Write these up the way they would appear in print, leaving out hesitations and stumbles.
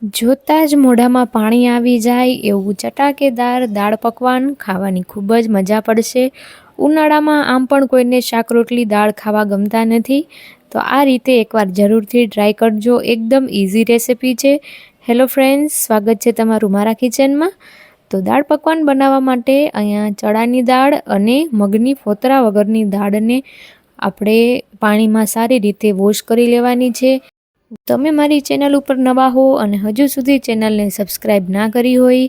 જોતાં જ મોઢામાં પાણી આવી જાય એવું ચટાકેદાર દાળ પકવાન ખાવાની ખૂબ જ મજા પડશે। ઉનાળામાં આમ પણ કોઈને શાક રોટલી દાળ ખાવા ગમતા નથી, તો આ રીતે એકવાર જરૂરથી ટ્રાય કરજો। એકદમ ઇઝી રેસિપી છે। હેલો ફ્રેન્ડ્સ, સ્વાગત છે તમારું મારા કિચનમાં। તો દાળ પકવાન બનાવવા માટે અહીંયા ચણાની દાળ અને મગની ફોતરા વગરની દાળને આપણે પાણીમાં સારી રીતે વોશ કરી લેવાની છે। તમે મારી ચેનલ ઉપર નવા હો અને હજુ સુધી ચેનલને સબસ્ક્રાઈબ ના કરી હોય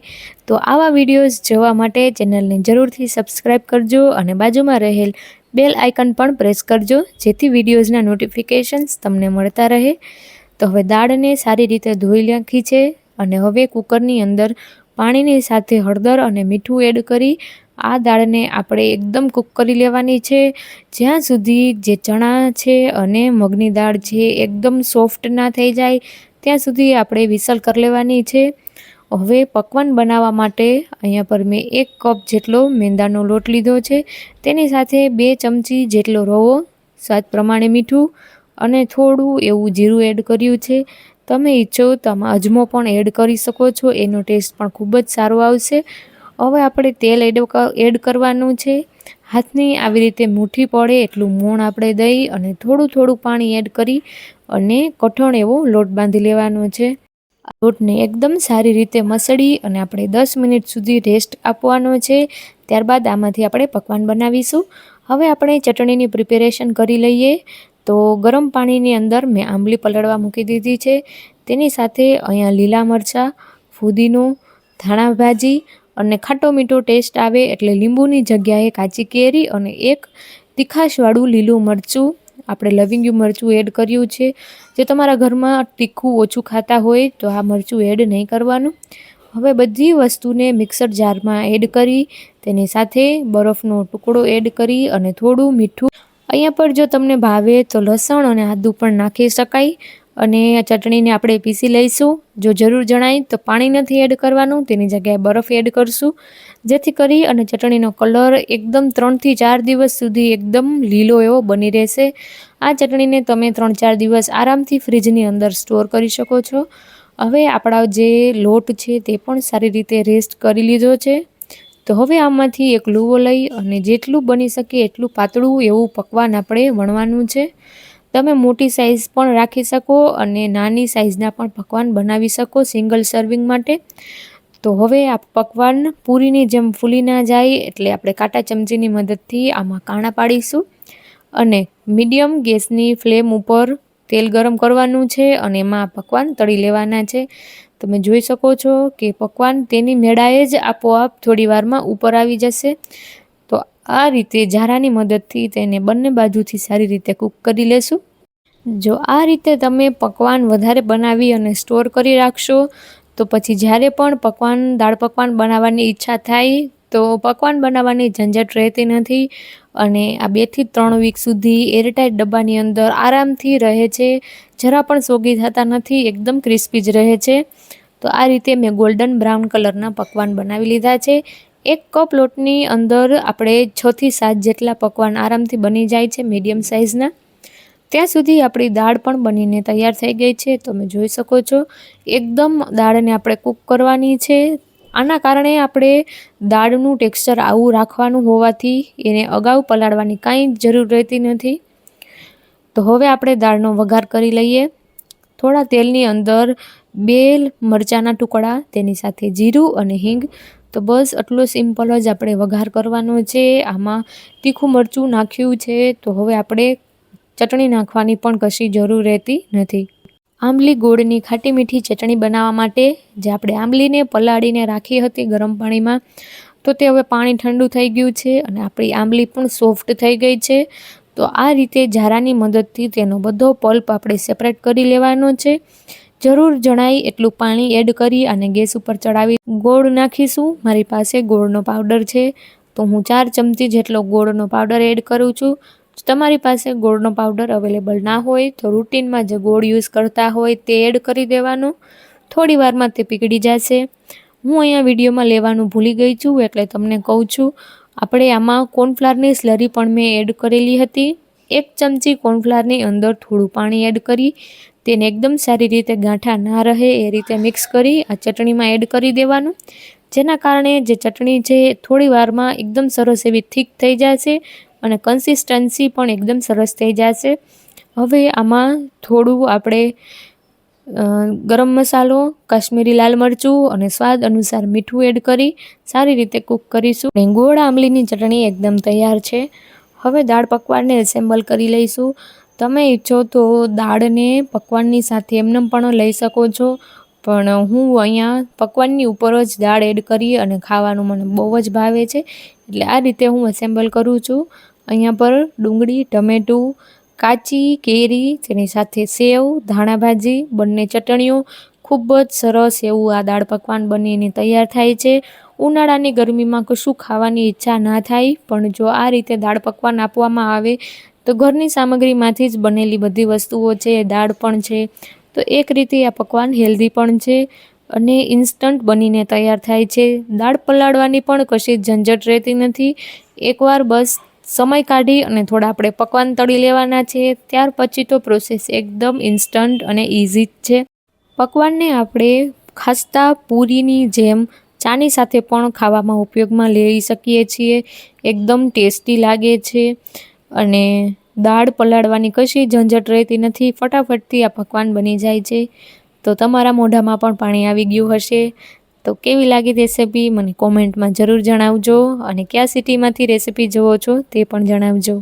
તો આવા વિડીયોઝ જોવા માટે ચેનલને જરૂરથી સબસ્ક્રાઈબ કરજો અને બાજુમાં રહેલ બેલ આઇકન પણ પ્રેસ કરજો, જેથી વિડીયોઝના નોટિફિકેશન્સ તમને મળતા રહે। તો હવે દાળને સારી રીતે ધોઈ નાખી છે અને હવે કુકરની અંદર પાણીની સાથે હળદર અને મીઠું એડ કરી આ દાળને આપણે એકદમ કૂક કરી લેવાની છે, જ્યાં સુધી જે ચણા છે અને મગની દાળ છે એકદમ સોફ્ટ ના થઈ જાય ત્યાં સુધી આપણે વિસલ કરી લેવાની છે। હવે પકવાન બનાવવા માટે અહીંયા પર મેં 1 કપ જેટલો મેંદાનો લોટ લીધો છે, તેની સાથે 2 ચમચી જેટલો રવો, સ્વાદ પ્રમાણે મીઠું અને થોડું એવું જીરું એડ કર્યું છે। તમે ઈચ્છો તો આમાં અજમો પણ એડ કરી શકો છો, એનો ટેસ્ટ પણ ખૂબ જ સારો આવશે। હવે આપણે તેલ એડ કરવાનું છે। હાથની આવી રીતે મુઠ્ઠી પડે એટલું મોણ આપણે દઈ અને થોડું થોડું પાણી એડ કરી અને કઠણ એવો લોટ બાંધી લેવાનો છે। લોટને એકદમ સારી રીતે મસળી અને આપણે 10 મિનિટ સુધી રેસ્ટ આપવાનો છે। ત્યારબાદ આમાંથી આપણે પકવાન બનાવીશું। હવે આપણે ચટણીની પ્રિપેરેશન કરી લઈએ। તો ગરમ પાણીની અંદર મેં આંબલી પલળવા મૂકી દીધી છે, તેની સાથે અહીંયા લીલા મરચાં, ફુદીનો, ધાણા ભાજી અને ખાટો મીઠો ટેસ્ટ આવે એટલે લીંબુની જગ્યાએ કાચી કેરી અને 1 તીખાશવાળું લીલું મરચું આપણે લવિંગિયું મરચું એડ કર્યું છે। જે તમારા ઘરમાં તીખું ઓછું ખાતા હોય તો આ મરચું એડ નહીં કરવાનું। હવે બધી વસ્તુને મિક્સર જારમાં એડ કરી તેની સાથે બરફનો ટુકડો એડ કરી અને થોડું મીઠું, અહીંયા પર જો તમને ભાવે તો લસણ અને આદું પણ નાખી શકાય અને ચટણીને આપણે પીસી લઈશું। જો જરૂર જણાય તો પાણી નથી એડ કરવાનું, તેની જગ્યાએ બરફ એડ કરશું, જેથી કરી અને ચટણીનો કલર એકદમ 3 થી 4 દિવસ સુધી એકદમ લીલો એવો બની રહેશે। આ ચટણીને તમે 3-4 દિવસ આરામથી ફ્રીજની અંદર સ્ટોર કરી શકો છો। હવે આપણા જે લોટ છે તે પણ સારી રીતે રેસ્ટ કરી લીધો છે। તો હવે આમાંથી એક લુવો લઈ અને જેટલું બની શકે એટલું પાતળું એવું પકવાન આપણે વણવાનું છે। તમે મોટી સાઇઝ પણ રાખી શકો અને નાની સાઇઝના પણ પકવાન બનાવી શકો સિંગલ સર્વિંગ માટે। તો હવે આ પકવાન પૂરીની જેમ ફૂલી ના જાય એટલે આપણે કાંટા ચમચીની મદદથી આમાં કાણા પાડીશું અને મીડિયમ ગેસની ફ્લેમ ઉપર તેલ ગરમ કરવાનું છે અને એમાં પકવાન તળી લેવાના છે। તમે જોઈ શકો છો કે પકવાન તેની મેળાએ જ આપોઆપ થોડી વારમાં ઉપર આવી જશે। તો આ રીતે ઝારાની મદદથી તેને બંને બાજુથી સારી રીતે કૂક કરી લેશું। જો આ રીતે તમે પકવાન વધારે બનાવી અને સ્ટોર કરી રાખશો તો પછી જ્યારે પણ દાળ પકવાન બનાવવાની ઈચ્છા થાય તો પકવાન બનાવવાની ઝંઝટ રહેતી નથી અને આ 2 થી 3 વીક સુધી એરટાઇટ ડબ્બાની અંદર આરામથી રહે છે, જરા પણ સોગી થતા નથી, એકદમ ક્રિસ્પી જ રહે છે। તો આ રીતે મેં ગોલ્ડન બ્રાઉન કલરના પકવાન બનાવી લીધા છે। 1 કપ લોટની અંદર આપણે 6 થી 7 જેટલા પકવાન આરામથી બની જાય છે મીડિયમ સાઇઝના। ત્યાં સુધી આપણી દાળ પણ બનીને તૈયાર થઈ ગઈ છે। તમે જોઈ શકો છો એકદમ દાળને આપણે કૂક કરવાની છે। આના કારણે આપણે દાળનું ટેક્સચર આવું રાખવાનું હોવાથી એને અગાઉ પલાળવાની કાંઈ જરૂર રહેતી નથી। તો હવે આપણે દાળનો વઘાર કરી લઈએ। થોડા તેલની અંદર 2 મરચાંના ટુકડા, તેની સાથે જીરું અને હિંગ, તો બસ આટલો સિમ્પલ જ આપણે વઘાર કરવાનો છે। આમાં તીખું મરચું નાખ્યું છે તો હવે આપણે ચટણી નાખવાની પણ કશી જરૂર રહેતી નથી। આંબલી ગોળની ખાટી મીઠી ચટણી બનાવવા માટે જે આપણે આંબલીને પલાળીને રાખી હતી ગરમ પાણીમાં, તો તે હવે પાણી ઠંડુ થઈ ગયું છે અને આપણી આંબલી પણ સોફ્ટ થઈ ગઈ છે। તો આ રીતે ઝારાની મદદથી તેનો બધો પલ્પ આપણે સેપરેટ કરી લેવાનો છે। જરૂર જણાય એટલું પાણી એડ કરી અને ગેસ ઉપર ચડાવી ગોળ નાખીશું। મારી પાસે ગોળનો પાવડર છે તો હું 4 ચમચી જેટલો ગોળનો પાવડર એડ કરું છું। તમારી પાસે ગોળનો પાવડર અવેલેબલ ના હોય તો રૂટીનમાં જે ગોળ યુઝ કરતા હોય તે એડ કરી દેવાનો, થોડી વારમાં તે પીગળી જશે। હું અહીંયા વિડીયોમાં લેવાનું ભૂલી ગઈ છું એટલે તમને કહું છું, આપણે આમાં કોર્નફ્લાવરની સ્લરી પણ મેં એડ કરેલી હતી। 1 ચમચી કોર્નફ્લાવરની અંદર થોડું પાણી એડ કરી તેને એકદમ સારી રીતે ગાંઠા ના રહે એ રીતે મિક્સ કરી આ ચટણીમાં એડ કરી દેવાનું, જેના કારણે જે ચટણી છે થોડી વારમાં એકદમ સરસ એવી થીક થઈ જશે અને કન્સિસ્ટન્સી પણ એકદમ સરસ થઈ જશે। હવે આમાં થોડું આપણે ગરમ મસાલો, કાશ્મીરી લાલ મરચું અને સ્વાદ અનુસાર મીઠું એડ કરી સારી રીતે કૂક કરીશું। ગોળ આંબલીની ચટણી એકદમ તૈયાર છે। હવે દાળ પકવાનને એસેમ્બલ કરી લઈશું। તમે ઈચ્છો તો દાળને પકવાનની સાથે એમને પણ લઈ શકો છો, પણ હું અહીંયા પકવાનની ઉપર જ દાળ એડ કરી અને ખાવાનું મને બહુ જ ભાવે છે, એટલે આ રીતે હું એસેમ્બલ કરું છું। અહીંયા પર ડુંગળી, ટમેટું, કાચી કેરી, તેની સાથે સેવ, ધાણા ભાજી, બંને ચટણીઓ, ખૂબ જ સરસ એવું આ દાળ પકવાન બનીને તૈયાર થાય છે। ઉનાળાની ગરમીમાં કશું ખાવાની ઈચ્છા ના થાય, પણ જો આ રીતે દાળ પકવાન આપવામાં આવે તો ઘરની સામગ્રીમાંથી જ બનેલી બધી વસ્તુઓ છે, દાળ પણ છે, તો એક રીતે આ પકવાન હેલ્ધી પણ છે અને ઇન્સ્ટન્ટ બનીને તૈયાર થાય છે। દાળ પલાળવાની પણ કશી ઝંઝટ રહેતી નથી। એકવાર બસ સમય કાઢી અને થોડા આપણે પકવાન તળી લેવાના છે, ત્યાર પછી તો પ્રોસેસ એકદમ ઇન્સ્ટન્ટ અને ઇઝી જ છે। પકવાનને આપણે ખાસ્તા પૂરીની જેમ ચાની સાથે પણ ખાવામાં ઉપયોગમાં લઈ શકીએ છીએ। એકદમ ટેસ્ટી લાગે છે અને દાળ પલાળવાની કશી ઝંઝટ રહેતી નથી, ફટાફટથી આ પકવાન બની જાય છે। તો તમારા મોઢામાં પણ પાણી આવી ગયું હશે। તો કેવી લાગી રેસિપી મને કોમેન્ટમાં જરૂર જણાવજો અને કયા સિટીમાંથી રેસિપી જુઓ છો તે પણ જણાવજો।